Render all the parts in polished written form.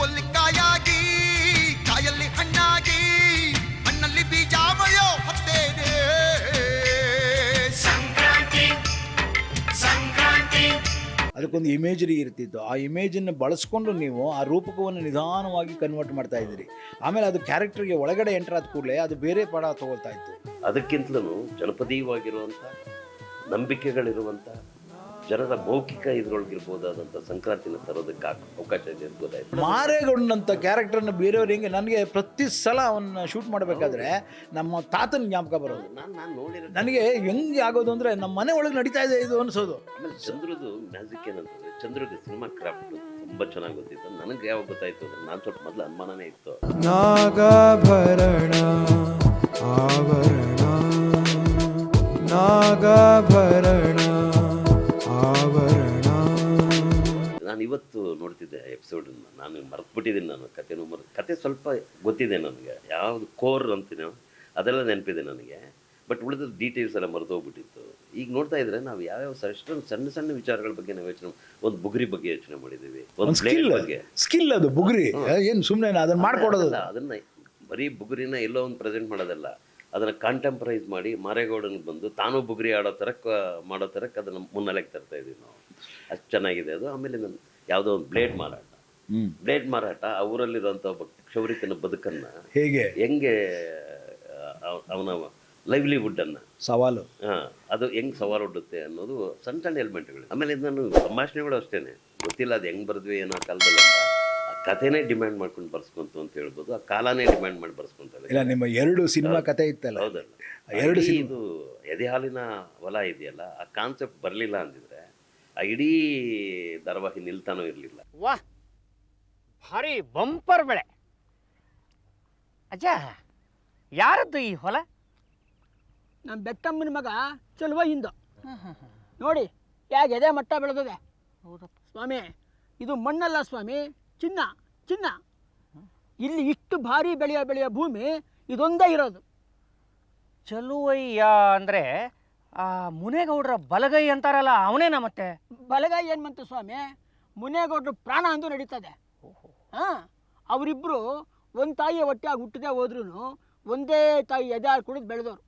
ಹೂವಲ್ಲಿ ಕಾಯಾಗಿ ಕಾಯಲ್ಲಿ ಹಣ್ಣಾಗಿ ಹಣ್ಣಲ್ಲಿ ಬೀಜ ಮಳೆಯೋ ಹತ್ತೇನೆ ಸಂಕ್ರಾಂತಿ ಸಂಕ್ರಾಂತಿ. ಅದಕ್ಕೊಂದು ಇಮೇಜರಿ ಇರ್ತಿತ್ತು. ಆ ಇಮೇಜನ್ನು ಬಳಸ್ಕೊಂಡು ನೀವು ಆ ರೂಪಕವನ್ನು ನಿಧಾನವಾಗಿ ಕನ್ವರ್ಟ್ ಮಾಡ್ತಾ ಇದ್ದೀರಿ. ಆಮೇಲೆ ಅದು ಕ್ಯಾರೆಕ್ಟರ್ಗೆ ಒಳಗಡೆ ಎಂಟರ್ ಆದ ಕೂಡಲೇ ಅದು ಬೇರೆ ಪಡ ತಗೊಳ್ತಾ ಇತ್ತು. ಅದಕ್ಕಿಂತಲೂ ಜನಪದೀಯವಾಗಿರುವಂಥ ನಂಬಿಕೆಗಳಿರುವಂಥ ಜನರ ಮೌಖಿಕ ಇದ್ರೊಳಗಿರ್ಬೋದಾದಂಥ ಸಂಕ್ರಾಂತಿನ ತರೋದಕ್ಕೆ ಅವಕಾಶ ಇದೆ ಅಂತ ಗೊತ್ತಾಯ್ತು. ಮಾರೇಗೌಡನಂಥ ಕ್ಯಾರೆಕ್ಟರ್ನ ಬೇರೆಯವ್ರು ಹೆಂಗೆ, ನನಗೆ ಪ್ರತಿ ಸಲ ಅವನ್ನ ಶೂಟ್ ಮಾಡಬೇಕಾದ್ರೆ ನಮ್ಮ ತಾತನ ಜ್ಞಾಪಕ ಬರೋದು. ನಾನು ನೋಡಿರೋ ನನಗೆ ಹೆಂಗೆ ಆಗೋದು ಅಂದರೆ ನಮ್ಮ ಮನೆ ಒಳಗೆ ನಡೀತಾ ಇದೆ ಇದು ಅನಿಸೋದು. ಆಮೇಲೆ ಚಂದ್ರದು ಮ್ಯಾಜಿಕ್ ಏನಂತಂದರೆ, ಚಂದ್ರಗೆ ಸಿನಿಮಾ ಕ್ರಾಫ್ಟ್ ತುಂಬ ಚೆನ್ನಾಗಿ ಗೊತ್ತಿತ್ತು. ನನಗೆ ಯಾವಾಗ ಗೊತ್ತಾಯಿತು ಅಂದರೆ, ನಾನು ಸ್ವಲ್ಪ ಮೊದಲು ಅನುಮಾನನೇ ಇತ್ತು. ನಾಗಾಭರಣ ಆವರಣ ನಾಗಾಭರಣ ಆವರಣ. ನಾನು ಇವತ್ತು ನೋಡ್ತಿದ್ದೆ ಎಪಿಸೋಡನ್ನು, ನಾನು ಮರೆತುಬಿಟ್ಟಿದ್ದೀನಿ. ನಾನು ಕತೆ ಸ್ವಲ್ಪ ಗೊತ್ತಿದೆ ನನಗೆ, ಯಾವುದು ಕೋರ್ ಅಂತೀನೋ ಅದೆಲ್ಲ ನೆನಪಿದೆ ನನಗೆ. ಬಟ್ ಉಳಿದ ಡೀಟೇಲ್ಸ್ ಎಲ್ಲ ಮರೆತೋಗ್ಬಿಟ್ಟಿತ್ತು. ಈಗ ನೋಡ್ತಾ ಇದ್ರೆ ನಾವು ಯಾವ್ಯಾವ ಅಷ್ಟೊಂದು ಸಣ್ಣ ಸಣ್ಣ ವಿಚಾರಗಳ ಬಗ್ಗೆ ನಾವು ಯೋಚನೆ, ಒಂದು ಬುಗುರಿ ಬಗ್ಗೆ ಯೋಚನೆ ಮಾಡಿದ್ದೀವಿ, ಒಂದು ಸ್ಕಿಲ್ ಬಗ್ಗೆ. ಸ್ಕಿಲ್ ಅದು ಬುಗುರಿ ಏನು ಸುಮ್ಮನೆ ಅದನ್ನು ಮಾಡ್ಕೊಡೋದಲ್ಲ. ಅದನ್ನು ಬರೀ ಬುಗುರಿನ ಎಲ್ಲೋ ಒಂದು ಪ್ರೆಸೆಂಟ್ ಮಾಡೋದಲ್ಲ, ಅದನ್ನು ಕಾಂಟೆಂಪ್ರೈಸ್ ಮಾಡಿ ಮಾರೇಗೌಡನಿಗೆ ಬಂದು ತಾನು ಬುಗುರಿ ಮಾಡೋ ಥರಕ್ಕೆ ಅದನ್ನು ಮುನ್ನೆಲೆಗೆ ತರ್ತಾ ಇದ್ದೀವಿ ನಾವು. ಅಷ್ಟು ಚೆನ್ನಾಗಿದೆ ಅದು. ಆಮೇಲೆ ನಾನು ಯಾವುದೋ ಒಂದು ಬ್ಲೇಡ್ ಮಾರಾಟ ಆ ಊರಲ್ಲಿರುವಂಥ ಒಬ್ಬ ಕ್ಷೌರಿಕನ ಬದುಕನ್ನು ಹೆಂಗೆ ಅವನ ಲೈವ್ಲಿಹುಡ್ಡನ್ನು ಸವಾಲು ಅದು ಹೆಂಗೆ ಸವಾಲು ಒಡ್ಡುತ್ತೆ ಅನ್ನೋದು ಸಣ್ಣ ಸಣ್ಣ ಎಲಿಮೆಂಟ್ಗಳು. ಆಮೇಲೆ ನಾನು ಸಂಭಾಷಣೆಗಳು ಅಷ್ಟೇ ಗೊತ್ತಿಲ್ಲ ಅದು ಹೆಂಗೆ ಬರೆದ್ವಿ ಏನೋ ಕಾಲದಲ್ಲಿ ಅಂತ. ಆ ಕಥೆನೇ ಡಿಮ್ಯಾಂಡ್ ಮಾಡ್ಕೊಂಡು ಬರ್ಸ್ಕೊಂತು ಅಂತ ಹೇಳ್ಬೋದು, ಆ ಕಾಲನೇ ಡಿಮ್ಯಾಂಡ್ ಮಾಡಿ ಬರ್ಸ್ಕೊಂತಾರೆ. ಇಲ್ಲ, ನಿಮ್ಮ 2 ಸಿನಿಮಾ ಕತೆ ಇತ್ತಲ್ಲ. ಹೌದಲ್ಲ, 2 ಇದು ಎದೆ ಹಾಲಿನ ಹೊಲ ಇದೆಯಲ್ಲ, ಆ ಕಾನ್ಸೆಪ್ಟ್ ಬರಲಿಲ್ಲ ಅಂದಿದ್ರೆ ಆ ಇಡೀ ಧಾರಾವಾಹಿ ನಿಲ್ತಾನೂ ಇರಲಿಲ್ಲ. ವಾಹ್, ಭಾರಿ ಬಂಪರ್ ಬೆಳೆ. ಅಜ್ಜ, ಯಾರದ್ದು ಈ ಹೊಲ? ನಮ್ಮ ಬೆಟ್ಟಮ್ಮನ ಮಗ ಚಲುವೆಯಿಂದ ನೋಡಿ ಹೇಗೆ ಎದೆ ಮಟ್ಟ ಬೆಳೆದಿದೆ. ಹೌದಪ್ಪ ಸ್ವಾಮಿ, ಇದು ಮಣ್ಣಲ್ಲ ಸ್ವಾಮಿ, ಚಿನ್ನ ಚಿನ್ನ. ಇಲ್ಲಿ ಇಷ್ಟು ಭಾರಿ ಬೆಳೆಯೋ ಭೂಮಿ ಇದೊಂದೇ ಇರೋದು. ಚಲುವಯ್ಯ ಅಂದರೆ ಆ ಮುನೇಗೌಡರ ಬಲಗೈ ಅಂತಾರಲ್ಲ, ಅವನೇನಾ? ಮತ್ತೆ ಬಲಗೈ ಏನು ಬಂತು ಸ್ವಾಮಿ, ಮುನೇಗೌಡರು ಪ್ರಾಣ ಅಂದು ನಡೀತದೆ. ಹಾಂ, ಅವರಿಬ್ಬರು ಒಂದು ತಾಯಿಯ ಹೊಟ್ಟೆಯಾಗಿ ಹುಟ್ಟದೆ ಹೋದ್ರೂ ಒಂದೇ ತಾಯಿ ಎದೆ ಹಾಲು ಕುಡಿದು ಬೆಳೆದವರು.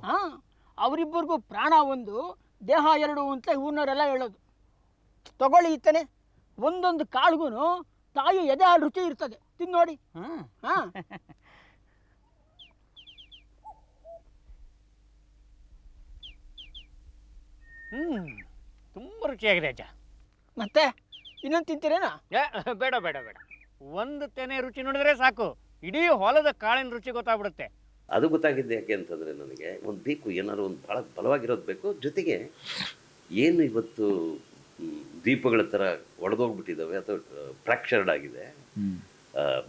ಹಾಂ, ಅವರಿಬ್ಬರಿಗೂ ಪ್ರಾಣ ಒಂದು, ದೇಹ ಎರಡು ಅಂತ ಊರಿನವರೆಲ್ಲ ಹೇಳೋದು. ತಗೊಳ್ಳಿ ಇತ್ತಾನೆ, ಒಂದೊಂದು ಕಾಳಿಗೂ ತಾಯಿ ಎದೆ ಹಾಲು ರುಚಿ ಇರ್ತದೆ, ತಿಂದು ನೋಡಿ. ಹಾಂ, ತುಂಬ ರುಚಿಯಾಗಿದೆ ಅಜ್ಜ. ಮತ್ತೆ ಇನ್ನೊಂದು ತಿಂತೀರೇನಾ? ಬೇಡ ಬೇಡ ಬೇಡ, ಒಂದು ತೆನೆ ರುಚಿ ನೋಡಿದ್ರೆ ಸಾಕು, ಇಡೀ ಹೊಲದ ಕಾಳಿನ ರುಚಿ ಗೊತ್ತಾಗ್ಬಿಡುತ್ತೆ. ಅದು ಗೊತ್ತಾಗಿದ್ದೆ ಯಾಕೆ ಅಂತಂದರೆ, ನನಗೆ ಒಂದು ಬೇಕು, ಏನಾದ್ರು ಒಂದು ಭಾಳ ಬಲವಾಗಿರೋದು ಬೇಕು. ಜೊತೆಗೆ ಏನು ಇವತ್ತು ದೀಪಗಳ ಥರ ಒಡೆದೋಗ್ಬಿಟ್ಟಿದ್ದಾವೆ ಅಥವಾ ಫ್ರ್ಯಾಕ್ಚರ್ಡ್ ಆಗಿದೆ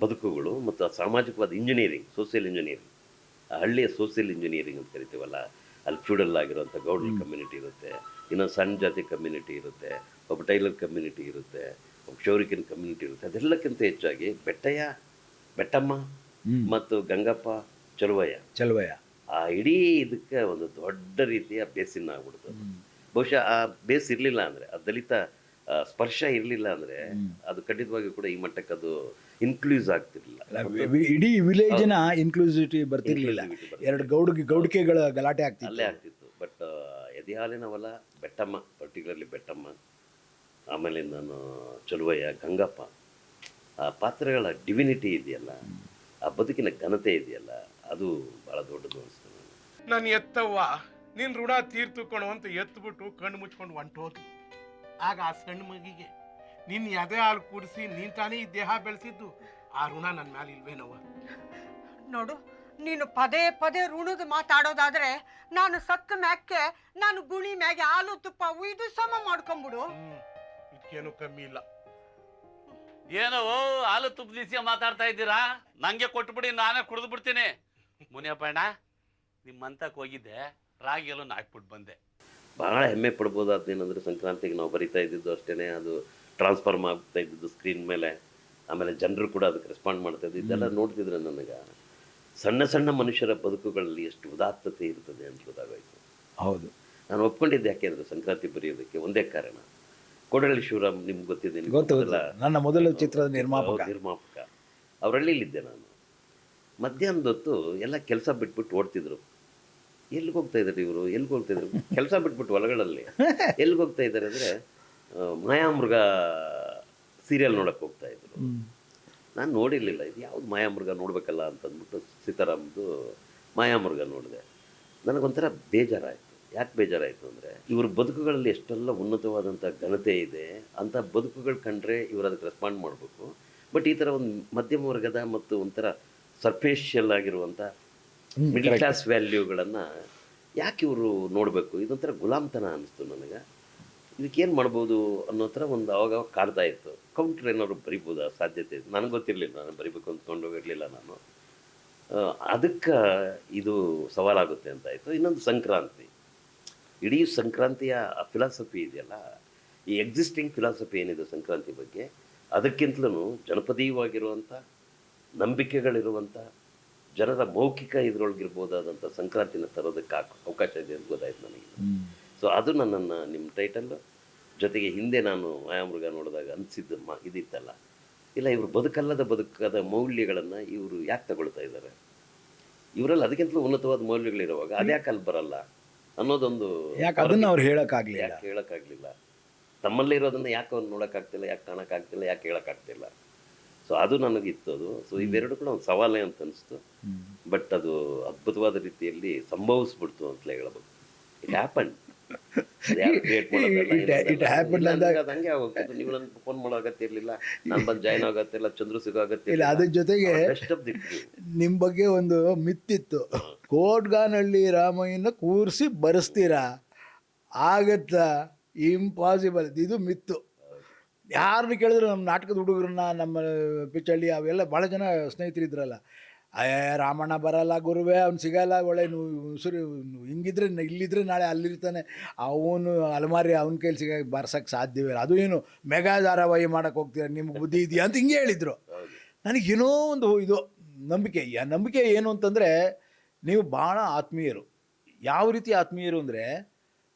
ಬದುಕುಗಳು, ಮತ್ತು ಸಾಮಾಜಿಕವಾದ ಇಂಜಿನಿಯರಿಂಗ್, ಸೋಷಿಯಲ್ ಇಂಜಿನಿಯರಿಂಗ್, ಹಳ್ಳಿಯ ಸೋಷಿಯಲ್ ಇಂಜಿನಿಯರಿಂಗ್ ಅಂತ ಕರಿತೀವಲ್ಲ, ಅಲ್ಲಿ ಫ್ಯೂಡಲ್ ಆಗಿರೋಂಥ ಗೌಡ್ರ ಕಮ್ಯುನಿಟಿ ಇರುತ್ತೆ, ಇನ್ನೊಂದು ಸಣ್ಣ ಜಾತಿ ಕಮ್ಯುನಿಟಿ ಇರುತ್ತೆ, ಒಬ್ಬ ಟೈಲರ್ ಕಮ್ಯುನಿಟಿ ಇರುತ್ತೆ, ಒಬ್ಬ ಕ್ಷೌರಿಕನ ಕಮ್ಯುನಿಟಿ ಇರುತ್ತೆ. ಅದೆಲ್ಲಕ್ಕಿಂತ ಹೆಚ್ಚಾಗಿ ಬೆಟ್ಟಮ್ಮ ಮತ್ತು ಗಂಗಪ್ಪ ಚಲುವಯ್ಯ ಆ ಇಡೀ ಇದಕ್ಕೆ ಒಂದು ದೊಡ್ಡ ರೀತಿಯ ಬೇಸಿನ ಆಗ್ಬಿಡ್ತದೆ. ಬಹುಶಃ ಆ ಬೇಸ್ ಇರಲಿಲ್ಲ ಅಂದರೆ, ಆ ದಲಿತ ಸ್ಪರ್ಶ ಇರಲಿಲ್ಲ ಅಂದರೆ ಅದು ಖಂಡಿತವಾಗಿ ಕೂಡ ಈ ಮಟ್ಟಕ್ಕೆ ಅದು ಇನ್ಕ್ಲೂಸ್ ಆಗ್ತಿರ್ಲಿಲ್ಲ. ಇಡೀ ವಿಲೇಜಿನ ಇನ್ಕ್ಲೂಸಿವಿಟಿ ಬರ್ತಿರ್ಲಿಲ್ಲ. 2 ಗೌಡಿಕೆಗಳ ಗಲಾಟೆ ಅಲ್ಲೇ ಆಗ್ತಿತ್ತು. ಬಟ್ ಎದೆ ಹಾಲಿನ ಹೊಲ, ಬೆಟ್ಟಮ್ಮ, ಪರ್ಟಿಕ್ಯುಲರ್ಲಿ ಬೆಟ್ಟಮ್ಮ, ಆಮೇಲೆ ನಾನು ಚಲುವಯ್ಯ, ಗಂಗಪ್ಪ, ಆ ಪಾತ್ರಗಳ ಡಿವಿನಿಟಿ ಇದೆಯಲ್ಲ, ಆ ಬದುಕಿನ ಘನತೆ ಇದೆಯಲ್ಲ, ಅದು ಭಾಳ ದೊಡ್ಡದು ಅನಿಸ್ತದೆ. ನಾನು ಎತ್ತವ್ವ ನಿನ್ನ ಋಣ ತೀರ್ತುಕೊಂಡು ಅಂತ ಎತ್ಬಿಟ್ಟು ಕಣ್ಣು ಮುಚ್ಕೊಂಡು ಹೊಂಟೋದು. ಆಗ ಆ ಸಣ್ಣ ಮಗಿಗೆ ನಿನ್ನ ಎದೆ ಹಾಲು ಕೂಡಿಸಿ ನೀನು ತಾನೇ ಈ ದೇಹ ಬೆಳೆಸಿದ್ದು, ಆ ಋಣ ನನ್ನ ಮ್ಯಾಲೆ ಇಲ್ವೇನವ್ವ? ನೋಡು, ನೀನು ಪದೇ ಪದೇ ಋಣದ ಮಾತಾಡೋದಾದ್ರೆ ನಾನು ಸತ್ತ ಮ್ಯಾಕೆ ನಾನು ಗುಣಿ ಮ್ಯಾಗೆ ಹಾಲು ತುಪ್ಪ ಉಯ್ದು ಸಮ ಮಾಡ್ಕೊಂಬಿಡು. ಇದಕ್ಕೇನು ಕಮ್ಮಿ ಇಲ್ಲ. ಏನೋ ಹಾಲು ತುಪ್ಪ ದಿಸಿಯ ಮಾತಾಡ್ತಾ ಇದ್ದೀರಾ? ನಂಗೆ ಕೊಟ್ಬಿಡಿ, ನಾನೇ ಕುಡಿದು ಬಿಡ್ತೀನಿ. ಮುನಿಯಪ್ಪಣ್ಣ, ನಿಮ್ಮಂತಕ್ಕೆ ಹೋಗಿದ್ದೆ, ರಾಗಿ ಎಲ್ಲ ಹಾಕ್ಬಿಟ್ಟು ಬಂದೆ. ಭಾಳ ಹೆಮ್ಮೆ ಪಡ್ಬೋದಾದೇನಂದ್ರೆ, ಸಂಕ್ರಾಂತಿಗೆ ನಾವು ಬರಿತಾ ಇದ್ದಿದ್ದು ಅಷ್ಟೇ, ಅದು ಟ್ರಾನ್ಸ್ಫಾರ್ಮ್ ಆಗ್ತಾ ಇದ್ದಿದ್ದು ಸ್ಕ್ರೀನ್ ಮೇಲೆ. ಆಮೇಲೆ ಜನರು ಕೂಡ ಅದಕ್ಕೆ ರೆಸ್ಪಾಂಡ್ ಮಾಡ್ತಾ ಇದ್ದು. ಇದೆಲ್ಲ ನೋಡ್ತಿದ್ರೆ ನನಗೆ ಸಣ್ಣ ಸಣ್ಣ ಮನುಷ್ಯರ ಬದುಕುಗಳಲ್ಲಿ ಎಷ್ಟು ಉದಾತ್ತತೆ ಇರ್ತದೆ ಅಂತ ಗೊತ್ತಾಗೋಯ್ತು. ಹೌದು, ನಾನು ಒಪ್ಕೊಂಡಿದ್ದೆ. ಯಾಕೆಂದರೆ ಸಂಕ್ರಾಂತಿ ಬರೆಯೋದಕ್ಕೆ ಒಂದೇ ಕಾರಣ, ಕೋಡಳ್ಳಿ ಶಿವರಾಮ್ ನಿಮ್ಗೆ ಗೊತ್ತಿದೆ, ನಿಮ್ಗೆ ಗೊತ್ತು ಮೊದಲ ನನ್ನ ಮೊದಲ ಚಿತ್ರದ ನಿರ್ಮಾಪಕ. ನಿರ್ಮಾಪಕ ಅವರಳ್ಳಿಲಿದ್ದೆ ನಾನು. ಮಧ್ಯಾಹ್ನದ ಹೊತ್ತು ಎಲ್ಲ ಕೆಲಸ ಬಿಟ್ಬಿಟ್ಟು ಓಡ್ತಿದ್ರು. ಎಲ್ಲಿಗೆ ಹೋಗ್ತಾ ಇದ್ದಾರೆ ಇವರು, ಎಲ್ಲಿಗೆ ಹೋಗ್ತಾ ಇದ್ರು, ಕೆಲಸ ಬಿಟ್ಬಿಟ್ಟು ಹೊಲಗಳಲ್ಲಿ ಎಲ್ಲಿಗೆ ಹೋಗ್ತಾ ಇದ್ದಾರೆ ಅಂದರೆ ಮಾಯಾಮೃಗ ಸೀರಿಯಲ್ ನೋಡಕ್ಕೆ ಹೋಗ್ತಾ ಇದ್ರು. ನಾನು ನೋಡಿರಲಿಲ್ಲ, ಇದು ಯಾವ್ದು ಮಾಯಾಮೃಗ ನೋಡಬೇಕಲ್ಲ ಅಂತಂದ್ಬಿಟ್ಟು ಸೀತಾರಾಮ್ದು ಮಾಯಾಮೃಗ ನೋಡಿದೆ. ನನಗೊಂಥರ ಬೇಜಾರಾಯಿತು. ಯಾಕೆ ಬೇಜಾರಾಯಿತು ಅಂದರೆ ಇವ್ರ ಬದುಕುಗಳಲ್ಲಿ ಎಷ್ಟೆಲ್ಲ ಉನ್ನತವಾದಂಥ ಘನತೆ ಇದೆ, ಅಂಥ ಬದುಕುಗಳು ಕಂಡ್ರೆ ಇವರು ಅದಕ್ಕೆ ರೆಸ್ಪಾಂಡ್ ಮಾಡಬೇಕು. ಬಟ್ ಈ ಥರ ಒಂದು ಮಧ್ಯಮ ವರ್ಗದ ಮತ್ತು ಒಂಥರ ಸರ್ಫೇಷಿಯಲ್ ಆಗಿರುವಂಥ ಮಿಡಲ್ ಕ್ಲಾಸ್ ವ್ಯಾಲ್ಯೂಗಳನ್ನು ಯಾಕೆ ಇವರು ನೋಡಬೇಕು? ಇದೊಂಥರ ಗುಲಾಮ್ತನ ಅನ್ನಿಸ್ತು ನನಗೆ. ಇದಕ್ಕೇನು ಮಾಡ್ಬೋದು ಅನ್ನೋ ಥರ ಒಂದು ಅವಾಗ ಕಾಡ್ತಾ ಇತ್ತು. ಕೌಂಟ್ರ್ ಏನಾದ್ರು ಬರಿಬೋದಾ ಸಾಧ್ಯತೆ ಇದೆ, ನನಗೆ ಗೊತ್ತಿರಲಿಲ್ಲ, ನಾನು ಬರಿಬೇಕು ಅಂದ್ಕೊಂಡೋಗಿರಲಿಲ್ಲ ನಾನು. ಅದಕ್ಕೆ ಇದು ಸವಾಲಾಗುತ್ತೆ ಅಂತಾಯಿತು. ಇನ್ನೊಂದು ಸಂಕ್ರಾಂತಿ, ಇಡೀ ಸಂಕ್ರಾಂತಿಯ ಫಿಲಾಸಫಿ ಇದೆಯಲ್ಲ, ಈ ಎಕ್ಸಿಸ್ಟಿಂಗ್ ಫಿಲಾಸಫಿ ಏನಿದೆ ಸಂಕ್ರಾಂತಿ ಬಗ್ಗೆ, ಅದಕ್ಕಿಂತಲೂ ಜನಪದೀಯವಾಗಿರುವಂಥ ನಂಬಿಕೆಗಳಿರುವಂಥ ಜನರ ಮೌಖಿಕ ಇದರೊಳಗಿರ್ಬೋದಾದಂಥ ಸಂಕ್ರಾಂತಿನ ತರೋದಕ್ಕೆ ಅವಕಾಶ ಇದೆ ಅಂತ ಗೊತ್ತಾಯ್ತು ನನಗೆ. ಸೊ ಅದು ನನ್ನನ್ನು ನಿಮ್ಮ ಟೈಟಲ್ಲು ಜೊತೆಗೆ ಹಿಂದೆ ನಾನು ಮಾಯಾಮೃಗ ನೋಡಿದಾಗ ಅನಿಸಿದ್ದು ಇದಿತ್ತಲ್ಲ, ಇಲ್ಲ ಇವರು ಬದುಕಲ್ಲದ ಬದುಕದ ಮೌಲ್ಯಗಳನ್ನು ಇವರು ಯಾಕೆ ತಗೊಳ್ತಾ ಇದ್ದಾರೆ, ಇವರಲ್ಲಿ ಅದಕ್ಕಿಂತಲೂ ಉನ್ನತವಾದ ಮೌಲ್ಯಗಳಿರುವಾಗ ಅದ್ಯಾಕೆ ಅಲ್ಲಿ ಬರಲ್ಲ ಅನ್ನೋದೊಂದು ಯಾಕೆ ಅದನ್ನು ಅವ್ರು ಹೇಳೋಕ್ಕಾಗಲಿಲ್ಲ, ಯಾಕೆ ಹೇಳೋಕ್ಕಾಗಲಿಲ್ಲ, ತಮ್ಮಲ್ಲೇ ಇರೋದನ್ನು ಯಾಕೆ ಅವ್ರು ನೋಡೋಕ್ಕಾಗ್ತಿಲ್ಲ, ಯಾಕೆ ಕಾಣೋಕ್ಕಾಗ್ತಿಲ್ಲ, ಯಾಕೆ ಹೇಳೋಕ್ಕಾಗ್ತಿಲ್ಲ. ಸೊ ಅದು ನನಗಿತ್ತು ಅದು. ಸೊ ಇವೆರಡು ಕೂಡ ಒಂದು ಸವಾಲೇ ಅಂತ ಅನಿಸ್ತು. ಬಟ್ ಅದು ಅದ್ಭುತವಾದ ರೀತಿಯಲ್ಲಿ ಸಂಭವಿಸ್ಬಿಡ್ತು ಅಂತಲೇ ಹೇಳ್ಬೋದು. It happen. ಇಟ್ ಹ್ಯಾಪನ್ ಅಂದಾಗ ಅದು ಹಂಗೆ ಆಗೋಗ್ತಿತ್ತು. ನೀವು ನನಗೆ ಫೋನ್ ಮಾಡೋ ಅಗತ್ಯ ಇರಲಿಲ್ಲ, ನಾನು ಬಂದು ಜಾಯ್ನ್ ಆಗೋ ಅಗತ್ಯ ಇಲ್ಲ, ಚಂದ್ರು ಸಿಗೋ ಅಗತ್ಯ ಇಲ್ಲ. ಅದ್ರ ಜೊತೆಗೆ ನಿಮ್ಮ ಬಗ್ಗೆ ಒಂದು ಮಿತ್ತಿತ್ತು, ಕೋಟ್ಗಾನಹಳ್ಳಿ ರಾಮಯ್ಯನ ಕೂರಿಸಿ ಬರೆಸ್ತೀರಾ, ಆಗತ್ತಾ? ಇಂಪಾಸಿಬಲ್. ಇದು ಮಿತ್ತು. ಯಾರನ್ನು ಕೇಳಿದ್ರು ನಮ್ಮ ನಾಟಕದ ಹುಡುಗರನ್ನ, ನಮ್ಮ ಪಿಚ್ಚಳ್ಳಿ ಅವೆಲ್ಲ ಭಾಳ ಜನ ಸ್ನೇಹಿತರಿದ್ರಲ್ಲ, ರಾಮಣ್ಣ ಬರಲ್ಲ ಗುರುವೇ, ಅವ್ನು ಸಿಗಲ್ಲ, ಒಳ್ಳೆ ಉಸಿರು ಹಿಂಗಿದ್ರೆ ಇಲ್ಲಿದ್ರೆ ನಾಳೆ ಅಲ್ಲಿರ್ತಾನೆ, ಅವನು ಅಲಮಾರಿ ಅವನ ಕೈಲಿ ಬರ್ಸೋಕ್ಕೆ ಸಾಧ್ಯವೇ ಇಲ್ಲ, ಅದು ಏನು ಮೆಗಾ ಧಾರಾವಾಹಿ ಮಾಡೋಕ್ಕೆ ಹೋಗ್ತೀರ, ನಿಮ್ಗೆ ಬುದ್ಧಿ ಇದೆಯಾ ಅಂತ ಹಿಂಗೆ ಹೇಳಿದರು. ನನಗೇನೋ ಒಂದು ಇದು ನಂಬಿಕೆ ಏನು ಅಂತಂದರೆ, ನೀವು ಭಾಳ ಆತ್ಮೀಯರು. ಯಾವ ರೀತಿ ಆತ್ಮೀಯರು ಅಂದರೆ,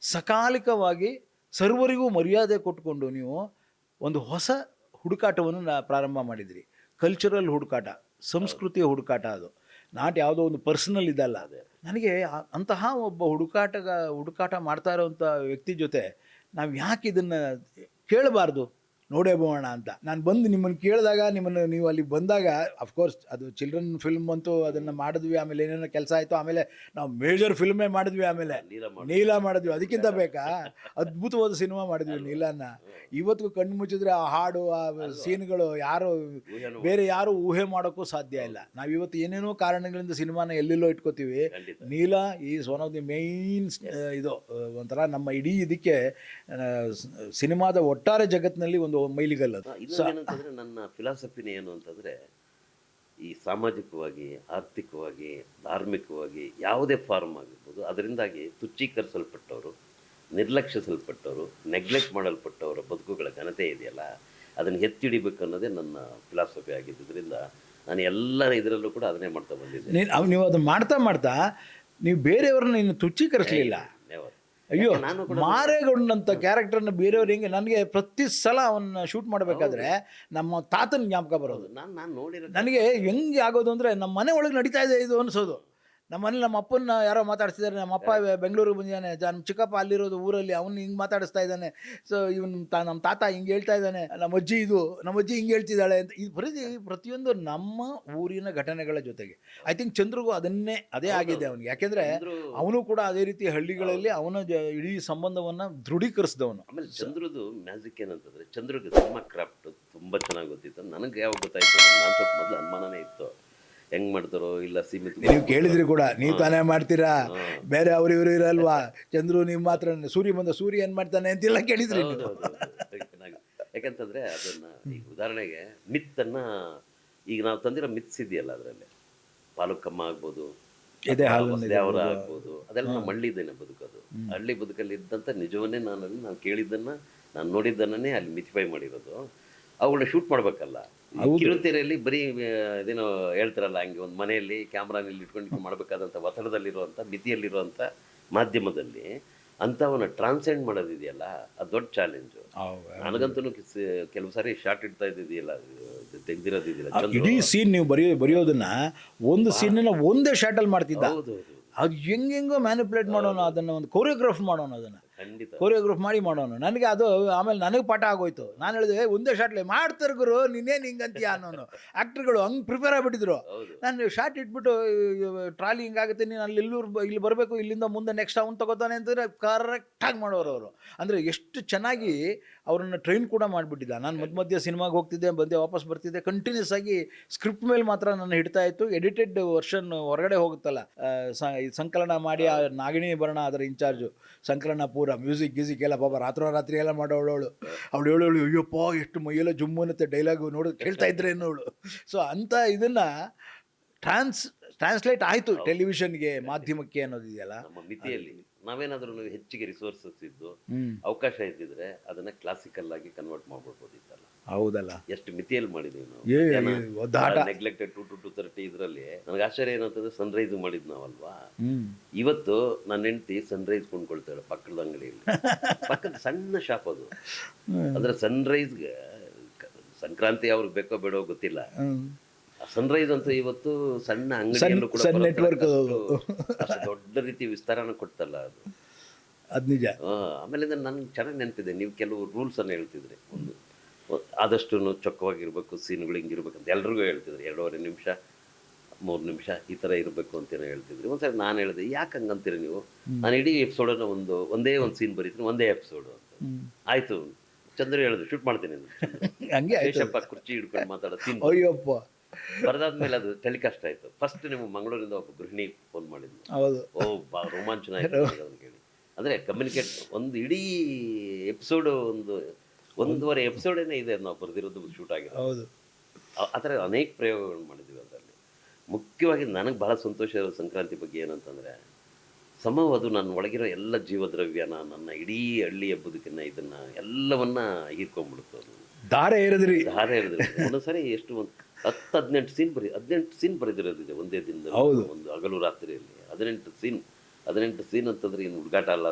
ಸಕಾಲಿಕವಾಗಿ ಸರ್ವರಿಗೂ ಮರ್ಯಾದೆ ಕೊಟ್ಕೊಂಡು ನೀವು ಒಂದು ಹೊಸ ಹುಡುಕಾಟವನ್ನು ಪ್ರಾರಂಭ ಮಾಡಿದಿರಿ. ಕಲ್ಚರಲ್ ಹುಡುಕಾಟ, ಸಂಸ್ಕೃತಿಯ ಹುಡುಕಾಟ. ಅದು ನಾಟ್ ಯಾವುದೋ ಒಂದು ಪರ್ಸನಲ್ ಇದಲ್ಲ. ನನಗೆ ಅಂತಹ ಒಬ್ಬ ಹುಡುಕಾಟ ಮಾಡ್ತಾ ಇರೋವಂಥ ವ್ಯಕ್ತಿ ಜೊತೆ ನಾವು ಯಾಕೆ ಇದನ್ನು ಕೇಳಬಾರ್ದು, ನೋಡೇ ಬೋಣ ಅಂತ ನಾನು ಬಂದು ನಿಮ್ಮನ್ನು ಕೇಳಿದಾಗ, ನೀವು ಅಲ್ಲಿ ಬಂದಾಗ, ಅಫ್ಕೋರ್ಸ್ ಅದು ಚಿಲ್ಡ್ರನ್ ಫಿಲ್ಮ್ ಅಂತೂ ಅದನ್ನು ಮಾಡಿದ್ವಿ, ಆಮೇಲೆ ಏನೇನೋ ಕೆಲಸ ಆಯಿತು, ಆಮೇಲೆ ನಾವು ಮೇಜರ್ ಫಿಲ್ಮೇ ಮಾಡಿದ್ವಿ, ಆಮೇಲೆ ನೀಲ ಮಾಡಿದ್ವಿ. ಅದಕ್ಕಿಂತ ಬೇಕಾ ಅದ್ಭುತವಾದ ಸಿನಿಮಾ ಮಾಡಿದ್ವಿ ನೀಲನ್ನ. ಇವತ್ತಿಗೂ ಕಣ್ಣು ಮುಚ್ಚಿದ್ರೆ ಆ ಹಾಡು, ಆ ಸೀನ್ಗಳು ಬೇರೆ ಯಾರು ಊಹೆ ಮಾಡೋಕ್ಕೂ ಸಾಧ್ಯ ಇಲ್ಲ. ನಾವಿವತ್ತು ಏನೇನೋ ಕಾರಣಗಳಿಂದ ಸಿನಿಮಾನ ಎಲ್ಲೆಲ್ಲೋ ಇಟ್ಕೋತೀವಿ. Neela is one of the main ಇದು ಒಂಥರ ನಮ್ಮ ಇಡೀ ಇದಕ್ಕೆ ಸಿನಿಮಾದ ಒಟ್ಟಾರೆ ಜಗತ್ತಿನಲ್ಲಿ ಒಂದು ಮೈಲಿಗಲ್ಲ. ಇನ್ನೊಂದೇನಂತಂದರೆ ನನ್ನ ಫಿಲಾಸಫಿನೇ ಏನು ಅಂತಂದರೆ, ಈ ಸಾಮಾಜಿಕವಾಗಿ, ಆರ್ಥಿಕವಾಗಿ, ಧಾರ್ಮಿಕವಾಗಿ ಯಾವುದೇ ಫಾರ್ಮ್ ಆಗಿರ್ಬೋದು, ಅದರಿಂದಾಗಿ ತುಚ್ಛೀಕರಿಸಲ್ಪಟ್ಟವರು, ನಿರ್ಲಕ್ಷಿಸಲ್ಪಟ್ಟವರು, ನೆಗ್ಲೆಕ್ಟ್ ಮಾಡಲ್ಪಟ್ಟವರ ಬದುಕುಗಳ ಘನತೆ ಇದೆಯಲ್ಲ, ಅದನ್ನು ಎತ್ತಿಡಿಬೇಕು ಅನ್ನೋದೇ ನನ್ನ ಫಿಲಾಸಫಿ ಆಗಿದ್ದರಿಂದ ನಾನು ಎಲ್ಲ ಇದರಲ್ಲೂ ಕೂಡ ಅದನ್ನೇ ಮಾಡ್ತಾ ಬಂದಿದ್ದೆ. ನೀವು ಅದನ್ನು ಮಾಡ್ತಾ ನೀವು ಬೇರೆಯವ್ರನ್ನ ಇನ್ನು ತುಚ್ಛೀಕರಿಸಲಿಲ್ಲ. ಅಯ್ಯೋ, ಮಾರೇಗೌಡನಂಥ ಕ್ಯಾರೆಕ್ಟರ್ನ ಬೇರೆಯವ್ರು ಹೆಂಗೆ, ನನಗೆ ಪ್ರತಿ ಸಲ ಅವನ್ನ ಶೂಟ್ ಮಾಡಬೇಕಾದ್ರೆ ನಮ್ಮ ತಾತನ ಜ್ಞಾಪಕ ಬರೋದು. ನಾನು ನೋಡಿರೋ ನನಗೆ ಹೆಂಗೆ ಆಗೋದು ಅಂದರೆ, ನಮ್ಮ ಮನೆ ಒಳಗೆ ನಡೀತಾ ಇದೆ ಇದು ಅನಿಸೋದು. ನಮ್ಮ ಮನೇಲಿ ನಮ್ಮ ಅಪ್ಪನ ಯಾರೋ ಮಾತಾಡ್ತಿದ್ದಾರೆ, ನಮ್ಮ ಅಪ್ಪ ಬೆಂಗಳೂರಿಗೆ ಬಂದಿದ್ದಾನೆ, ನಮ್ಮ ಚಿಕ್ಕಪ್ಪ ಅಲ್ಲಿರೋದು ಊರಲ್ಲಿ, ಅವನು ಹಿಂಗೆ ಮಾತಾಡಿಸ್ತಾ ಇದ್ದಾನೆ. ಸೊ ಇವನು ನಮ್ಮ ತಾತ ಹಿಂಗೆ ಹೇಳ್ತಾ ಇದ್ದಾನೆ, ನಮ್ಮ ಅಜ್ಜಿ ಹಿಂಗೆ ಹೇಳ್ತಿದ್ದಾಳೆ ಅಂತ. ಇದು ಪ್ರತಿಯೊಂದು ನಮ್ಮ ಊರಿನ ಘಟನೆಗಳ ಜೊತೆಗೆ ಐ ಥಿಂಕ್ ಚಂದ್ರಿಗೂ ಅದೇ ಆಗಿದೆ ಅವನಿಗೆ. ಯಾಕೆಂದರೆ ಅವನು ಕೂಡ ಅದೇ ರೀತಿ ಹಳ್ಳಿಗಳಲ್ಲಿ ಅವನ ಇಡೀ ಸಂಬಂಧವನ್ನು ದೃಢೀಕರಿಸಿದವನು. ಆಮೇಲೆ ಚಂದ್ರದು ಮ್ಯಾಜಿಕ್ ಏನಂತಂದರೆ, ಚಂದ್ರಿಗೆ ಸಿನಿಮಾ ಕ್ರಾಫ್ಟ್ ತುಂಬ ಚೆನ್ನಾಗಿ ಗೊತ್ತಿತ್ತು. ನನಗೆ ಯಾವಾಗ ಗೊತ್ತಾಯಿತು, ನಾನು ಸ್ವಲ್ಪ ಮೊದಲು ಅನುಮಾನನೇ ಇತ್ತು, ಹೆಂಗೆ ಮಾಡ್ತಾರೋ ಇಲ್ಲ ಸೀಮಿತ. ನೀವು ಕೇಳಿದ್ರಿ ಕೂಡ, ನೀವು ತಾನೇ ಮಾಡ್ತೀರಾ, ಬೇರೆ ಇವರು ಇರಲ್ವಾ, ಚಂದ್ರು ನೀವು ಮಾತ್ರ, ಸೂರ್ಯ ಏನು ಮಾಡ್ತಾನೆ ಅಂತೆಲ್ಲ ಕೇಳಿದ್ರಿ. ಯಾಕಂತಂದರೆ ಅದನ್ನು ಈಗ ಉದಾಹರಣೆಗೆ ಮಿತ್ತನ್ನು, ಈಗ ನಾವು ತಂದಿರೋ ಮಿತ್ಸ್ ಇದೆಯಲ್ಲ, ಅದರಲ್ಲಿ ಪಾಲುಕಮ್ಮ ಆಗ್ಬೋದು, ಅವರ ಆಗ್ಬೋದು, ಅದೆಲ್ಲ ನಮ್ಮ ಹಳ್ಳಿದೇನೆ ಬದುಕೋದು. ಹಳ್ಳಿ ಬದುಕಲ್ಲಿ ಇದ್ದಂಥ ನಿಜವನ್ನೇ ನಾನು ಕೇಳಿದ್ದನ್ನು, ನಾನು ನೋಡಿದ್ದನ್ನೇ ಅಲ್ಲಿ ಮಿತಿಫೈ ಮಾಡಿರೋದು. ಅವುಗಳನ್ನ ಶೂಟ್ ಮಾಡಬೇಕಲ್ಲ. ಕಿರುತೆರೆಯಲ್ಲಿ ಬರೀ ಇದೇನೋ ಹೇಳ್ತಾರಲ್ಲ, ಹಂಗೆ ಒಂದು ಮನೆಯಲ್ಲಿ ಕ್ಯಾಮ್ರಾನಲ್ಲಿ ಇಟ್ಕೊಂಡು ಮಾಡಬೇಕಾದಂಥ ಒತ್ತಡದಲ್ಲಿರುವಂಥ ಮಿತಿಯಲ್ಲಿರುವಂಥ ಮಾಧ್ಯಮದಲ್ಲಿ ಅಂಥವನ್ನ ಟ್ರಾನ್ಸೆಂಡ್ ಮಾಡೋದಿದೆಯಲ್ಲ ಅದು ದೊಡ್ಡ ಚಾಲೆಂಜು. ನನಗಂತೂ ಕೆಲವು ಸಾರಿ ಶಾರ್ಟ್ ಇಡ್ತಾ ಇದ್ದಿದೆಯಲ್ಲ, ತೆಗ್ದಿರೋದಿದೆಯಲ್ಲ ಇಡೀ ಸೀನ್ ನೀವು ಬರೆಯೋದನ್ನ ಒಂದು ಸೀನನ್ನ ಒಂದೇ ಶಾರ್ಟಲ್ಲಿ ಮಾಡ್ತಿದ್ದ. ಹೌದು ಅದು ಹೆಂಗೆಂಗೋ ಮ್ಯಾನಿಪುಲೇಟ್ ಮಾಡೋಣ, ಅದನ್ನು ಒಂದು ಕೊರಿಯೋಗ್ರಾಫ್ ಮಾಡೋಣ, ಅದನ್ನು ಖಂಡಿತ ಕೊರಿಯೋಗ್ರಾಫ್ ಮಾಡೋಣ. ನನಗೆ ಅದು ಆಮೇಲೆ ನನಗೆ ಪಾಠ ಆಗೋಯ್ತು. ನಾನು ಹೇಳಿದೆ ಒಂದೇ ಶಾರ್ಟ್ಲೆ ಮಾಡ್ತಾರೆ ಗುರು, ನೀನೇನು ಹಿಂಗಂತೀಯ ಅನ್ನೋನು. ಆ್ಯಕ್ಟ್ರುಗಳು ಹಂಗೆ ಪ್ರಿಪೇರ್ ಆಗಿಬಿಟ್ಟಿದ್ರು. ನಾನು ಶಾರ್ಟ್ ಇಟ್ಬಿಟ್ಟು ಟ್ರಾಲಿ ಹಿಂಗಾಗುತ್ತೆ, ನೀನು ಅಲ್ಲಿ ಇಲ್ಲಿ ಬರಬೇಕು, ಇಲ್ಲಿಂದ ಮುಂದೆ ನೆಕ್ಸ್ಟ್ ಅವ್ನು ತಗೋತಾನೆ ಅಂತಂದರೆ ಕರೆಕ್ಟಾಗಿ ಮಾಡೋರು ಅವರು. ಅಂದರೆ ಎಷ್ಟು ಚೆನ್ನಾಗಿ ಅವರನ್ನು ಟ್ರೈನ್ ಕೂಡ ಮಾಡಿಬಿಟ್ಟಿದ್ದ. ನಾನು ಮಧ್ಯೆ ಸಿನಿಮಾಗೆ ಹೋಗ್ತಿದ್ದೆ, ವಾಪಸ್ ಬರ್ತಿದ್ದೆ, ಕಂಟಿನ್ಯೂಸ್ ಆಗಿ ಸ್ಕ್ರಿಪ್ಟ್ ಮೇಲೆ ಮಾತ್ರ ನನ್ನ ಹಿಡ್ತಾ ಇತ್ತು. ಎಡಿಟೆಡ್ ವರ್ಷನ್ ಹೊರಗಡೆ ಹೋಗುತ್ತಲ್ಲ, ಸಂಕಲನ ಮಾಡಿ ಆ ನಾಗಿಣಿ ಬರೋಣ ಅದರ ಇನ್ಚಾರ್ಜು, ಸಂಕಲನ ಪೂರ ಮ್ಯೂಸಿಕ್ ಎಲ್ಲ ಪಾಪ ರಾತ್ರಿ ಎಲ್ಲ ಮಾಡೋಳು. ಅವಳು ಹೇಳೋಳು, ಅಯ್ಯಪ್ಪ ಎಷ್ಟು ಮೈಯೆಲ್ಲ ಜುಮ್ಮು ಅನ್ನತ್ತೆ ಡೈಲಾಗು ನೋಡೋದು ಕೇಳ್ತಾ ಇದ್ರೆ ಅನ್ನೋಳು. ಸೊ ಅಂಥ ಇದನ್ನು ಟ್ರಾನ್ಸ್ಲೇಟ್ ಆಯಿತು ಟೆಲಿವಿಷನ್ಗೆ, ಮಾಧ್ಯಮಕ್ಕೆ ಅನ್ನೋದಿದೆಯಲ್ಲ. ನಮ್ಮ ಮಿತಿಯಲ್ಲಿ ನಾವೇನಾದ್ರೂ ಹೆಚ್ಚಿಗೆ ರಿಸೋರ್ಸಸ್ ಇದ್ದು ಅವಕಾಶ ಇದ್ದಿದ್ರೆ ಅದನ್ನ ಕ್ಲಾಸಿಕಲ್ ಆಗಿ ಕನ್ವರ್ಟ್ ಮಾಡ್ಬಿಡ್ಬೋದಿತ್ತಲ್ಲ. ಹೌದಲ್ಲ, ಎಷ್ಟು ಮಿತಿಯಲ್ಲಿ ಮಾಡಿದೀವಿ ನಾವು. ನೆಗ್ಲೆಕ್ಟೆಡ್ 2 to 2:30 ಇದರಲ್ಲಿ ನನಗೆ ಆಶ್ಚರ್ಯ ಏನಂತಂದ್ರೆ ಸನ್ರೈಸ್ ಮಾಡಿದ್ ನಾವಲ್ವಾ. ಇವತ್ತು ನನ್ನ ಹೆಂಡತಿ ಸನ್ರೈಸ್ ಕೊಂಡ್ಕೊಳ್ತಾಳೆ ಪಕ್ಕದ ಅಂಗಡಿಯಲ್ಲಿ, ಪಕ್ಕದ ಸಣ್ಣ ಶಾಪ್ ಅದು. ಅಂದ್ರೆ ಸನ್ರೈಸ್ಗೆ ಸಂಕ್ರಾಂತಿ ಅವ್ರಿಗೆ ಬೇಕೋ ಬೇಡೋ ಗೊತ್ತಿಲ್ಲ, ಸನ್ರೈಸ್ ಅಂತ ಇವತ್ತು ಸಣ್ಣ ಅಂಗಡಿಯಲ್ಲೂ ಕೂಡ ನೆಟ್ವರ್ಕ್ ದೊಡ್ಡ ರೀತಿ ವಿಸ್ತಾರನ ಕೊಡ್ತಲ್ಲ ಅದು ನಿಜ. ಆಮೇಲೆ ನನ್ಗೆ ಚೆನ್ನಾಗಿ ನೆನಪಿದೆ, ನೀವು ಕೆಲವು ರೂಲ್ಸ್ ಅನ್ನು ಹೇಳ್ತಿದ್ರಿ. ಒಂದು ಆದಷ್ಟು ಚೊಕ್ಕವಾಗಿರ್ಬೇಕು, ಸೀನ್ಗಳು ಹಿಂಗಿರ್ಬೇಕಂತ ಎಲ್ರಿಗೂ ಹೇಳ್ತಿದ್ರಿ. 2.5 ನಿಮಿಷ 3 ನಿಮಿಷ ಈ ಥರ ಇರಬೇಕು ಅಂತೇನೋ ಹೇಳ್ತಿದ್ರಿ. ಒಂದ್ಸರಿ ನಾನು ಹೇಳಿದೆ, ಯಾಕೆ ಹಂಗಂತೀರಿ ನೀವು, ನಾನು ಇಡೀ ಎಪಿಸೋಡನ್ನು ಒಂದೇ ಒಂದು ಸೀನ್ ಬರೀತೀನಿ, ಒಂದೇ ಎಪಿಸೋಡು ಅಂತ. ಆಯ್ತು ಚಂದ್ರ ಹೇಳಿದ್ರು, ಶೂಟ್ ಮಾಡ್ತೀನಿ ಹಂಗೆ. ಶೇಷಪ್ಪ ಕುರ್ಚಿ ಹಿಡ್ಕೊಂಡು ಮಾತಾಡೋ ಸೀನ್ ಅಯ್ಯಪ್ಪ ಬರದಾದ್ಮೇಲೆ ಅದು ಟೆಲಿಕಾಸ್ಟ್ ಆಯ್ತು. ಫಸ್ಟ್ ನೀವು ಮಂಗಳೂರಿಂದ ಒಬ್ಬ ಗೃಹಿಣಿ ಫೋನ್ ಮಾಡಿದ್ನು. ರೋಮಾಂಚನ ಆಯ್ತು ಹೇಳಿ. ಅಂದ್ರೆ ಕಮ್ಯುನಿಕೇಟ್ ಒಂದು ಇಡೀ ಎಪಿಸೋಡ್ 1.5 ಎಪಿಸೋಡೇನೆ ಇದೆ ನಾವು ಬರೆದಿರೋದು, ಶೂಟ್ ಆಗಿರೋದು. ಆ ಥರ ಅನೇಕ ಪ್ರಯೋಗಗಳು ಮಾಡಿದ್ವಿ ಅದರಲ್ಲಿ. ಮುಖ್ಯವಾಗಿ ನನಗೆ ಬಹಳ ಸಂತೋಷ ಇರೋ ಸಂಕ್ರಾಂತಿ ಬಗ್ಗೆ ಏನಂತಂದರೆ, ಅದು ನನ್ನ ಒಳಗಿರೋ ಎಲ್ಲ ಜೀವದ್ರವ್ಯನ, ನನ್ನ ಇಡೀ ಹಳ್ಳಿಯ ಬದುಕನ್ನ, ಇದನ್ನ ಎಲ್ಲವನ್ನ ಹೀರ್ಕೊಂಡ್ಬಿಡ್ತು. ಅದು ಧಾರೆ ಎರೆದ್ರಿ ಒಂದೊಂದ್ಸರಿ ಎಷ್ಟು 18 ಸೀನ್ ಬರೆದಿರೋದಿದೆ ಒಂದೇ ದಿನದಲ್ಲಿ, ಒಂದು ಹಗಲು ರಾತ್ರಿಯಲ್ಲಿ 18 ಸೀನ್ ಅಂತಂದ್ರೆ ಏನು ಹುಡುಗಾಟ ಅಲ್ಲ.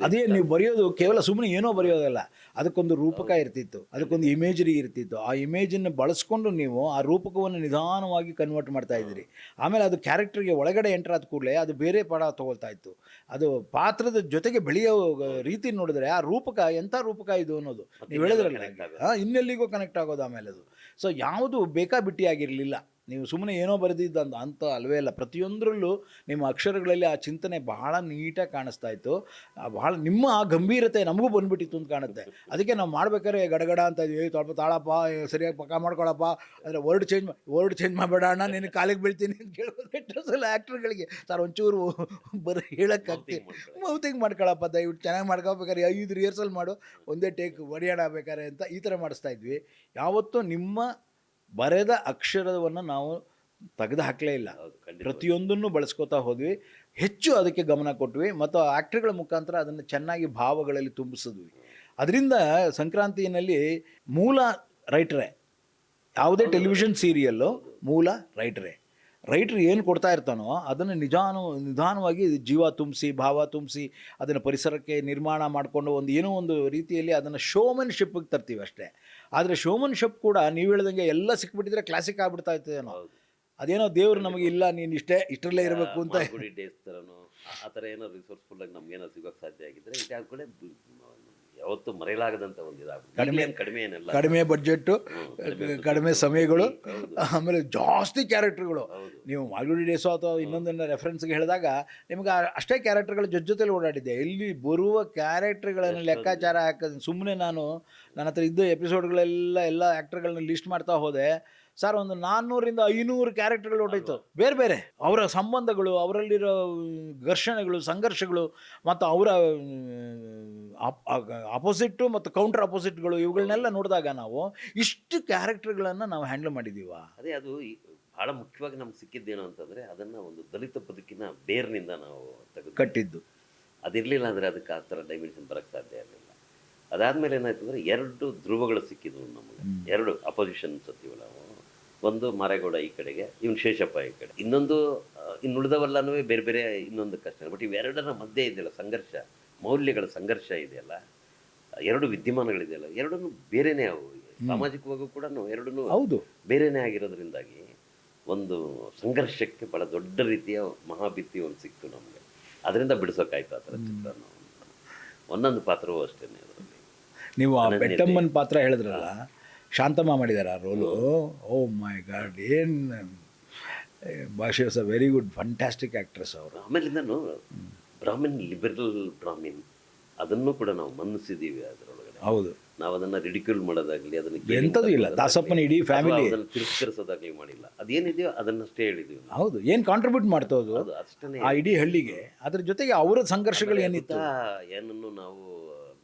ಅದೇ ನೀವು ಬರೆಯೋದು ಕೇವಲ ಸುಮ್ಮನೆ ಏನೋ ಬರೆಯೋದಲ್ಲ, ಅದಕ್ಕೊಂದು ರೂಪಕ ಇರ್ತಿತ್ತು, ಅದಕ್ಕೊಂದು ಇಮೇಜರಿ ಇರ್ತಿತ್ತು. ಆ ಇಮೇಜನ್ನು ಬಳಸ್ಕೊಂಡು ನೀವು ಆ ರೂಪಕವನ್ನು ನಿಧಾನವಾಗಿ ಕನ್ವರ್ಟ್ ಮಾಡ್ತಾ ಇದ್ದೀರಿ. ಆಮೇಲೆ ಅದು ಕ್ಯಾರೆಕ್ಟರ್ಗೆ ಒಳಗಡೆ ಎಂಟರ್ ಆದ ಕೂಡಲೇ ಅದು ಬೇರೆ ಪಡ ತಗೊಳ್ತಾ ಇತ್ತು. ಅದು ಪಾತ್ರದ ಜೊತೆಗೆ ಬೆಳೆಯೋ ರೀತಿ ನೋಡಿದ್ರೆ ಆ ರೂಪಕ ಎಂಥ ರೂಪಕ ಇದು ಅನ್ನೋದು ನೀವು ಹೇಳಿದ್ರಲ್ಲ, ಇನ್ನೆಲ್ಲಿಗೂ ಕನೆಕ್ಟ್ ಆಗೋದು. ಆಮೇಲೆ ಅದು ಸೊ ಯಾವುದು ಬೇಕಾಬಿಟ್ಟಿಯಾಗಿರಲಿಲ್ಲ. ನೀವು ಸುಮ್ಮನೆ ಏನೋ ಬರೆದಿದ್ದ ಅಂತ ಅಲ್ವೇ ಅಲ್ಲ. ಪ್ರತಿಯೊಂದರಲ್ಲೂ ನಿಮ್ಮ ಅಕ್ಷರಗಳಲ್ಲಿ ಆ ಚಿಂತನೆ ಬಹಳ ನೀಟಾಗಿ ಕಾಣಿಸ್ತಾ ಇತ್ತು. ಬಹಳ ನಿಮ್ಮ ಆ ಗಂಭೀರತೆ ನಮಗೂ ಬಂದ್ಬಿಟ್ಟಿತ್ತು ಅಂತ ಕಾಣುತ್ತೆ. ಅದಕ್ಕೆ ನಾವು ಮಾಡ್ಬೇಕಾದ್ರೆ ಗಡಗಡ ಅಂತ ಇದ್ವಿ, ಸ್ವಲ್ಪ ತಾಳಪ್ಪ, ಸರಿಯಾಗಿ ಪಕ್ಕ ಮಾಡ್ಕೊಳಪ್ಪ, ಅಂದರೆ ವರ್ಡ್ ಚೇಂಜ್ ಮಾಡಬೇಡ ಅಣ್ಣ, ನಿನ್ನ ಕಾಲಿಗೆ ಬೀಳ್ತೀನಿ ಅಂತ ಕೇಳೋದು ಎಷ್ಟೋ ಸಲ ಆ್ಯಕ್ಟ್ರ್ಗಳಿಗೆ. ಸರ್ ಒಂಚೂರು ಬರೀ ಹೇಳೋಕ್ಕಾಗ್ತಿ, ಮೌತಿಂಗ್ ಮಾಡ್ಕೊಳಪ್ಪ ದಯವಿಟ್ಟು, ಚೆನ್ನಾಗಿ ಮಾಡ್ಕೋಬೇಕಾದ್ರೆ 5 ರಿಹರ್ಸಲ್ ಮಾಡು, ಒಂದೇ ಟೇಕ್ ಒಡೆಯೋಣ ಬೇಕಾರೆ ಅಂತ ಈ ಥರ ಮಾಡಿಸ್ತಾ ಇದ್ವಿ. ಯಾವತ್ತೂ ನಿಮ್ಮ ಬರೆದ ಅಕ್ಷರವನ್ನು ನಾವು ತೆಗೆದು ಹಾಕಲೇ ಇಲ್ಲ. ಪ್ರತಿಯೊಂದನ್ನು ಬಳಸ್ಕೋತಾ ಹೋದ್ವಿ, ಹೆಚ್ಚು ಅದಕ್ಕೆ ಗಮನ ಕೊಟ್ವಿ, ಮತ್ತು ಆ್ಯಕ್ಟ್ರ್ಗಳ ಮುಖಾಂತರ ಅದನ್ನು ಚೆನ್ನಾಗಿ ಭಾವಗಳಲ್ಲಿ ತುಂಬಿಸಿದ್ವಿ. ಅದರಿಂದ ಸಂಕ್ರಾಂತಿಯಲ್ಲಿ ಮೂಲ ರೈಟ್ರೇ, ಯಾವುದೇ ಟೆಲಿವಿಷನ್ ಸೀರಿಯಲ್ಲು ಮೂಲ ರೈಟ್ರ್ ಏನು ಕೊಡ್ತಾ ಇರ್ತಾನೋ ಅದನ್ನು ನಿಧಾನವಾಗಿ ಜೀವ ತುಂಬಿಸಿ, ಭಾವ ತುಂಬಿಸಿ, ಅದನ್ನು ಪರಿಸರಕ್ಕೆ ನಿರ್ಮಾಣ ಮಾಡಿಕೊಂಡು ಏನೋ ಒಂದು ರೀತಿಯಲ್ಲಿ ಅದನ್ನು ಶೋಮನ್ಶಿಪ್ಗೆ ತರ್ತೀವಿ ಅಷ್ಟೇ. ಆದರೆ ಶೋಮನ್ಶಿಪ್ ಕೂಡ ನೀವು ಹೇಳ್ದಂಗೆ ಎಲ್ಲ ಸಿಕ್ಬಿಟ್ಟಿದ್ರೆ ಕ್ಲಾಸಿಕ್ ಆಗ್ಬಿಡ್ತಾ ಇರ್ತೇನೋ. ಅದೇನೋ ದೇವರು ನಮಗೆ ಇಲ್ಲ, ನೀನು ಇಷ್ಟರಲ್ಲೇ ಇರಬೇಕು ಅಂತ ಡೇಸ್ ಥರನೋ ಆ ಥರ ಏನೋ ರಿಸೋರ್ಸ್ಫುಲ್ಲಾಗಿ ನಮಗೇನೋ ಸಿಗೋಕ್ಕೆ ಸಾಧ್ಯ ಆಗಿದ್ರೆ ಇದಾದ ಕಡೆ ಯಾವತ್ತೂ ಮರೆಯಲಾಗದಂಥ ಒಂದು ಕಡಿಮೆ ಬಡ್ಜೆಟ್ಟು, ಕಡಿಮೆ ಸಮಯಗಳು, ಆಮೇಲೆ ಜಾಸ್ತಿ ಕ್ಯಾರೆಕ್ಟರ್ಗಳು. ನೀವು ಮಾಲ್ಗುಡಿ ಡೇಸು ಅಥವಾ ಇನ್ನೊಂದನ್ನು ರೆಫರೆನ್ಸ್ಗೆ ಹೇಳಿದಾಗ ನಿಮ್ಗೆ ಅಷ್ಟೇ ಕ್ಯಾರೆಕ್ಟರ್ಗಳು ಜೊತೆಲಿ ಓಡಾಡಿದ್ದೆ. ಇಲ್ಲಿ ಬರುವ ಕ್ಯಾರೆಕ್ಟರ್ಗಳನ್ನು ಲೆಕ್ಕಾಚಾರ ಹಾಕೋದು ಸುಮ್ಮನೆ ನನ್ನ ಹತ್ರ ಇದ್ದ ಎಪಿಸೋಡ್ಗಳೆಲ್ಲ ಆ್ಯಕ್ಟರ್ಗಳನ್ನ ಲಿಸ್ಟ್ ಮಾಡ್ತಾ ಹೋದೆ. ಸರ್, ಒಂದು 400ರಿಂದ 500 ಕ್ಯಾರೆಕ್ಟರ್ಗಳು ಹೊರಟೋಯ್ತು. ಬೇರೆ ಬೇರೆ ಅವರ ಸಂಬಂಧಗಳು, ಅವರಲ್ಲಿರೋ ಘರ್ಷಣೆಗಳು, ಸಂಘರ್ಷಗಳು, ಮತ್ತು ಅವರ ಅಪೋಸಿಟ್ಟು ಮತ್ತು ಕೌಂಟರ್ ಅಪೋಸಿಟ್ಗಳು, ಇವುಗಳನ್ನೆಲ್ಲ ನೋಡಿದಾಗ ನಾವು ಇಷ್ಟು ಕ್ಯಾರೆಕ್ಟರ್ಗಳನ್ನು ನಾವು ಹ್ಯಾಂಡಲ್ ಮಾಡಿದ್ದೀವ. ಅದೇ ಅದು ಭಾಳ ಮುಖ್ಯವಾಗಿ ನಮ್ಗೆ ಸಿಕ್ಕಿದ್ದೇನು ಅಂತಂದರೆ, ಅದನ್ನು ಒಂದು ದಲಿತ ಬದುಕಿನ ಬೇರ್ನಿಂದ ನಾವು ಕಟ್ಟಿದ್ದು. ಅದಿರಲಿಲ್ಲ ಅಂದರೆ ಅದಕ್ಕೆ ಆ ಥರ ಡೈಮೆನ್ಷನ್ ಬರೋಕ್ಕೆ ಸಾಧ್ಯ ಇರಲಿಲ್ಲ. ಅದಾದಮೇಲೆ ಏನಾಯ್ತು ಅಂದರೆ 2 ಧ್ರುವಗಳು ಸಿಕ್ಕಿದ್ವು ನಮಗೆ, 2 ಅಪೋಸಿಷನ್ಸ್ ಅಂತೀವಿ ನಾವು. ಒಂದು ಮಾರೇಗೌಡ ಈ ಕಡೆಗೆ, ಇವನು ಶೇಷಪ್ಪ ಈ ಕಡೆ. ಇನ್ನೊಂದು ಇನ್ನುಳಿದವೆಲ್ಲನೂ ಬೇರೆ ಬೇರೆ ಇನ್ನೊಂದು ಕಷ್ಟ. ಬಟ್ ಇವೆರಡರ ಮಧ್ಯೆ ಇದೆಯಲ್ಲ ಸಂಘರ್ಷ, ಮೌಲ್ಯಗಳ ಸಂಘರ್ಷ ಇದೆಯಲ್ಲ, ಎರಡು ವಿದ್ಯಮಾನಗಳಿದೆಯಲ್ಲ, ಎರಡನ್ನೂ ಬೇರೆನೇ ಅವು. ಸಾಮಾಜಿಕವಾಗೂ ಕೂಡ ಎರಡನ್ನೂ ಹೌದು ಬೇರೆನೇ ಆಗಿರೋದ್ರಿಂದಾಗಿ ಒಂದು ಸಂಘರ್ಷಕ್ಕೆ ಭಾಳ ದೊಡ್ಡ ರೀತಿಯ ಮಹಾಭಿತ್ತಿ ಒಂದು ಸಿಕ್ತು ನಮಗೆ. ಅದರಿಂದ ಬಿಡಿಸೋಕ್ಕಾಯ್ತು ಆ ಥರ ಚಿತ್ರನ. ಒಂದೊಂದು ಪಾತ್ರವೂ ಅಷ್ಟೇ ಅದರಲ್ಲಿ. ನೀವು ಆ ಬೆಟ್ಟಮ್ಮನ ಪಾತ್ರ ಹೇಳಿದ್ರಲ್ಲ, ಶಾಂತಮ್ಮ ಮಾಡಿದ್ದಾರೆ ಆ ರೋಲು. ಓ ಮೈ ಗಾಡ್, ಏನು ಭಾಷೆ was a very good fantastic actress ಅವರು. ಆಮೇಲಿಂದನೂ ಬ್ರಾಹ್ಮಿನ್, ಲಿಬರಲ್ ಬ್ರಾಹ್ಮಿನ್, ಅದನ್ನು ಕೂಡ ನಾವು ಮನ್ನಿಸಿದ್ದೀವಿ ಅದರೊಳಗಡೆ. ಹೌದು, ನಾವು ಅದನ್ನು ರಿಡಿಕ್ಯೂಲ್ ಮಾಡೋದಾಗಲಿ, ಅದನ್ನು ಎಂಥದ್ದು ಇಲ್ಲ. ದಾಸಪ್ಪನ ಇಡೀ ಫ್ಯಾಮಿಲಿ ಅದನ್ನು ತಿರಸ್ಕರಿಸೋದಾಗಲಿ ಮಾಡಿಲ್ಲ. ಅದೇನಿದೆಯೋ ಅದನ್ನಷ್ಟೇ ಹೇಳಿದ್ದೀವಿ. ಹೌದು, ಏನು ಕಾಂಟ್ರಿಬ್ಯೂಟ್ ಮಾಡ್ತೋದು ಅದು ಅಷ್ಟೇ. ಆ ಇಡೀ ಹಳ್ಳಿಗೆ. ಅದ್ರ ಜೊತೆಗೆ ಅವರ ಸಂಘರ್ಷಗಳು ಏನಿತ್ತು ಏನನ್ನು ನಾವು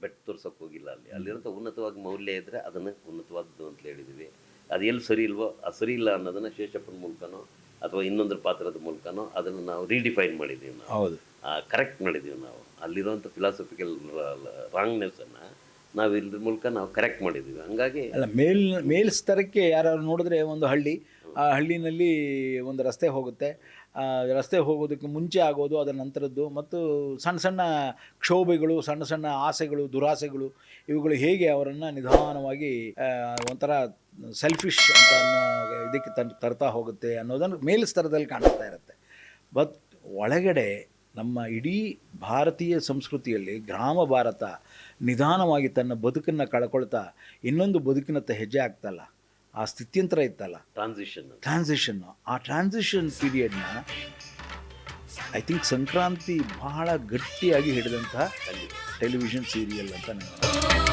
ಬೆಟ್ಟ ತೋರ್ಸೋಕೆ ಹೋಗಿಲ್ಲ. ಅಲ್ಲಿರೋಂಥ ಉನ್ನತವಾಗಿ ಮೌಲ್ಯ ಇದ್ದರೆ ಅದನ್ನು ಉನ್ನತವಾದ್ದು ಅಂತ ಹೇಳಿದ್ದೀವಿ. ಅದು ಎಲ್ಲಿ ಸರಿ ಇಲ್ವೋ, ಆ ಸರಿ ಇಲ್ಲ ಅನ್ನೋದನ್ನು ಶೇಷಪ್ಪನ ಮೂಲಕನೋ ಅಥವಾ ಇನ್ನೊಂದರ ಪಾತ್ರದ ಮೂಲಕನೋ ಅದನ್ನು ನಾವು ರೀಡಿಫೈನ್ ಮಾಡಿದ್ದೀವಿ. ನಾವು ಹೌದು, ಕರೆಕ್ಟ್ ಮಾಡಿದ್ದೀವಿ. ನಾವು ಅಲ್ಲಿರೋಂಥ ಫಿಲಾಸಫಿಕಲ್ ರಾಂಗ್ನೆಸ್ಸನ್ನು ನಾವು ಇದ್ರ ಮೂಲಕ ನಾವು ಕರೆಕ್ಟ್ ಮಾಡಿದ್ದೀವಿ. ಹಂಗಾಗಿ ಅಲ್ಲ, ಮೇಲ್ಸ್ತರಕ್ಕೆ ಯಾರು ನೋಡಿದ್ರೆ ಒಂದು ಹಳ್ಳಿ, ಆ ಹಳ್ಳಿನಲ್ಲಿ ಒಂದು ರಸ್ತೆ ಹೋಗುತ್ತೆ. ರಸ್ತೆ ಹೋಗೋದಕ್ಕೆ ಮುಂಚೆ ಆಗೋದು, ಅದರ ನಂತರದ್ದು, ಮತ್ತು ಸಣ್ಣ ಸಣ್ಣ ಕ್ಷೋಭೆಗಳು, ಸಣ್ಣ ಸಣ್ಣ ಆಸೆಗಳು, ದುರಾಸೆಗಳು, ಇವುಗಳು ಹೇಗೆ ಅವರನ್ನು ನಿಧಾನವಾಗಿ ಒಂಥರ ಸೆಲ್ಫಿಶ್ ಅಂತ ಅನ್ನೋ ಇದಕ್ಕೆ ತರ್ತಾ ಹೋಗುತ್ತೆ ಅನ್ನೋದನ್ನು ಮೇಲ್ಸ್ತರದಲ್ಲಿ ಕಾಣಿಸ್ತಾ ಇರುತ್ತೆ. ಬಟ್ ಒಳಗಡೆ ನಮ್ಮ ಇಡೀ ಭಾರತೀಯ ಸಂಸ್ಕೃತಿಯಲ್ಲಿ ಗ್ರಾಮ ಭಾರತ ನಿಧಾನವಾಗಿ ತನ್ನ ಬದುಕನ್ನು ಕಳ್ಕೊಳ್ತಾ ಇನ್ನೊಂದು ಬದುಕಿನತ್ತ ಹೆಜ್ಜೆ ಆಗ್ತಲ್ಲ, ಆ ಸ್ಥಿತ್ಯಂತರ ಇತ್ತಲ್ಲ, ಟ್ರಾನ್ಸಿಷನ್ನು, ಆ ಟ್ರಾನ್ಸಿಷನ್ ಪೀರಿಯಡ್ನ ಐ ಥಿಂಕ್ ಸಂಕ್ರಾಂತಿ ಬಹಳ ಗಟ್ಟಿಯಾಗಿ ಹಿಡಿದಂಥ ಟೆಲಿವಿಷನ್ ಸೀರಿಯಲ್ ಅಂತ ನಾನು